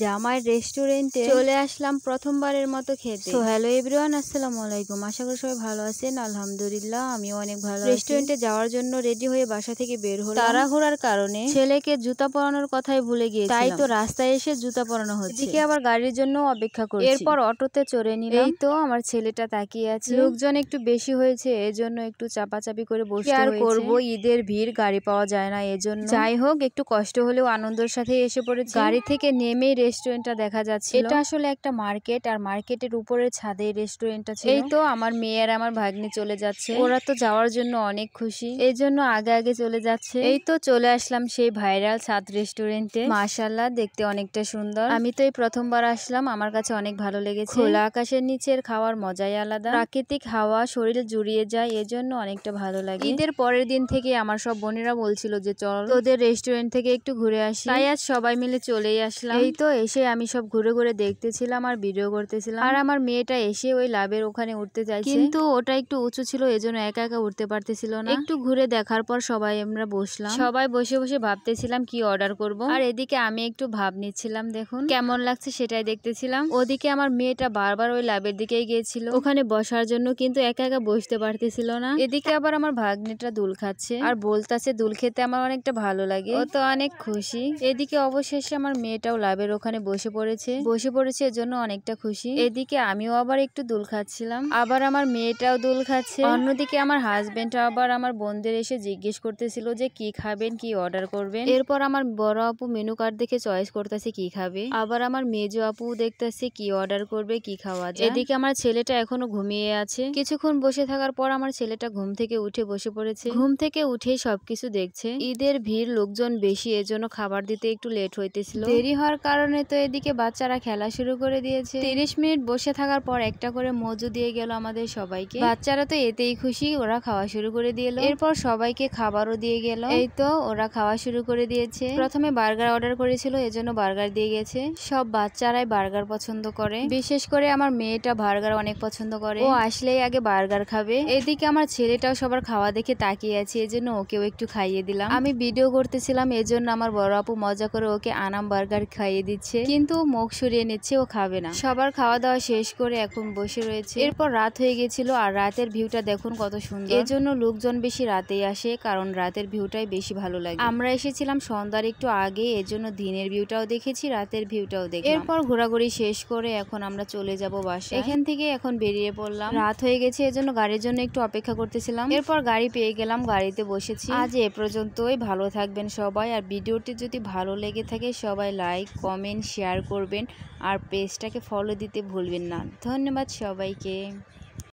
জামাই রেস্টুরেন্টে চলে আসলাম প্রথমবারের মতো খেতে। তো হ্যালো এভরিওয়ান, আসসালামু আলাইকুম। আশা করি সবাই ভালো আছেন। আলহামদুলিল্লাহ আমিও অনেক ভালো আছি। রেস্টুরেন্টে যাওয়ার জন্য রেডি হয়ে বাসা থেকে বের হলাম। তাড়াহুড়ার কারণে ছেলেকে জুতা পরানোর কথাই ভুলে গিয়েছিলাম, তাই তো রাস্তায় এসে জুতা পরানো হচ্ছে। এদিকে আবার গাড়ির জন্য অপেক্ষা করছি। এরপর অটোতে চড়ে নিলাম। এই তো আমার ছেলেটা তাকিয়ে আছে। লোকজন একটু বেশি হয়েছে, এজন্য একটু চাপাচাপি করে বসতে হয়েছে। আর করব, ঈদের ভিড়, গাড়ি পাওয়া যায় না এজন্য। যাই হোক, একটু কষ্ট হলেও আনন্দের সাথে এসে পড়েছি। গাড়ি থেকে নেমে রেস্টুরেন্টটা দেখা যাচ্ছে। এটা আসলে একটা মার্কেট, আর মার্কেটের উপরের ছাদে রেস্টুরেন্টটা ছিল। এই তো আমার মেয়ে আর আমার ভাগ্নি চলে যাচ্ছে। ওরা তো যাওয়ার জন্য অনেক খুশি, এই জন্য আগে আগে চলে যাচ্ছে। এই তো চলে আসলাম সেই ভাইরাল ছাদ রেস্টুরেন্টে। মাশাআল্লাহ, দেখতে অনেকটা সুন্দর। আমি তো এই প্রথমবার আসলাম, আমার কাছে অনেক ভালো লেগেছে। খোলা আকাশের নিচের খাওয়ার মজাই আলাদা। প্রাকৃতিক হাওয়া শরীরে জুড়িয়ে যায়, এজন্য অনেকটা ভালো লাগে। ঈদের পরের দিন থেকে আমার সব বোনেরা বলছিল যে চল তোদের রেস্টুরেন্ট থেকে একটু ঘুরে আসি, তাই আজ সবাই মিলে চলেই আসলাম। এই তো এসে আমি সব ঘুরে ঘুরে দেখতেছিলাম আর ভিডিও করতেছিলাম। আর আমার মেয়েটা এসে ওই লাভের ওখানে উঠতে চাইছে, কিন্তু ওটা একটু উঁচু ছিল, এজন্য একা একা উঠতে পারতেছিল না। একটু ঘুরে দেখার পর সবাই আমরা বসলাম। সবাই বসে বসে ভাবতেছিলাম কি অর্ডার করব। আর এদিকে আমি একটু ভাব নিচ্ছিলাম, দেখুন কেমন লাগছে সেটাই দেখতেছিলাম। ওদিকে আমার মেয়েটা বারবার ওই লাভের দিকেই গিয়েছিল ওখানে বসার জন্য, কিন্তু একা একা বসতে পারতেছিল না। এদিকে আবার আমার ভাগ্নিটা দুল খাচ্ছে আর বলতাছে দুল খেতে আমার অনেকটা ভালো লাগে, ও তো অনেক খুশি। এদিকে অবশেষে আমার মেয়েটাও লাভের ওখানে বসে পড়েছে এজন্য অনেকটা খুশি। এদিকে আমিও আবার একটু দুল খাচ্ছিলাম, আবার আমার মেয়েটাও দুল খাচ্ছে। অন্যদিকে আমার হাজবেন্ড আবার আমার বোনদের এসে জিজ্ঞেস করতেছিল যে কি খাবেন, কি অর্ডার করবেন। এরপর আমার বড় আপু মেনু কার্ড দেখে চয়েস করতেছে কি খাবে, আবার আমার মেজো আপু দেখতেছে কি অর্ডার করবে, কি খাওয়া যায়। এদিকে আমার ছেলেটা এখনো ঘুমিয়ে আছে। কিছুক্ষণ বসে থাকার পর আমার ছেলেটা ঘুম থেকে উঠে বসে পড়েছে। ঘুম থেকে উঠেই সবকিছু দেখছে। ঈদের ভিড়, লোকজন বেশি, এজন্য খাবার দিতে একটু লেট হইতেছিল। দেরি হওয়ার কারণে তো এদিকে বাচ্চারা খেলা শুরু করে দিয়েছে। 30 মিনিট বসে থাকার পর একটা করে মজু দিয়ে গেল আমাদের সবাইকে। বাচ্চারা তো এতেই খুশি, ওরা খাওয়া শুরু করে দিল। এরপর সবাইকে খাবারও দিয়ে গেল। এই তো ওরা খাওয়া শুরু করে দিয়েছে। প্রথমে বার্গার অর্ডার করেছিল, এজন্য বার্গার দিয়ে গেছে। সব বাচ্চারাই বার্গার পছন্দ করে, বিশেষ করে আমার মেয়েটা বার্গার অনেক পছন্দ করে, ও আসলেই আগে বার্গার খাবে। এদিকে আমার ছেলেটাও সবার খাওয়া দেখে তাকিয়ে আছে, এজন্য ওকেও একটু খাইয়ে দিলাম। আমি ভিডিও করতেছিলাম, এজন্য আমার বড় আপু মজা করে ওকে আনাম বার্গার খাইয়ে দিচ্ছে, কিন্তু মুখ সরিয়ে নিচ্ছে, ও খাবে না। সবার খাওয়া দাওয়া শেষ করে এখন বসে রয়েছে। এরপর রাত হয়ে গেছিল, আর রাতের ভিউটা দেখুন কত সুন্দর। এজন্য লোকজন বেশি রাতেই আসে, কারণ রাতের ভিউটাই বেশি ভালো লাগে। আমরা এসেছিলাম সন্ধ্যার একটু আগে, এজন্য দিনের ভিউটাও দেখেছি, রাতের ভিউটাও দেখলাম। এরপর ঘোরাঘুরি শেষ করে এখন আমরা চলে যাব বাসায়। এখান থেকে এখন বেরিয়ে পড়লাম। রাত হয়ে গেছে, এজন্য গাড়ির জন্য একটু অপেক্ষা করতেছিলাম। এরপর গাড়ি পেয়ে গেলাম, গাড়িতে বসেছি। আজ এ পর্যন্তই, ভালো থাকবেন সবাই। আর ভিডিওটি যদি ভালো লেগে থাকে সবাই লাইক, কমেন্ট, শেয়ার করবেন, আর পেজটাকে ফলো দিতে ভুলবেন না। ধন্যবাদ সবাইকে।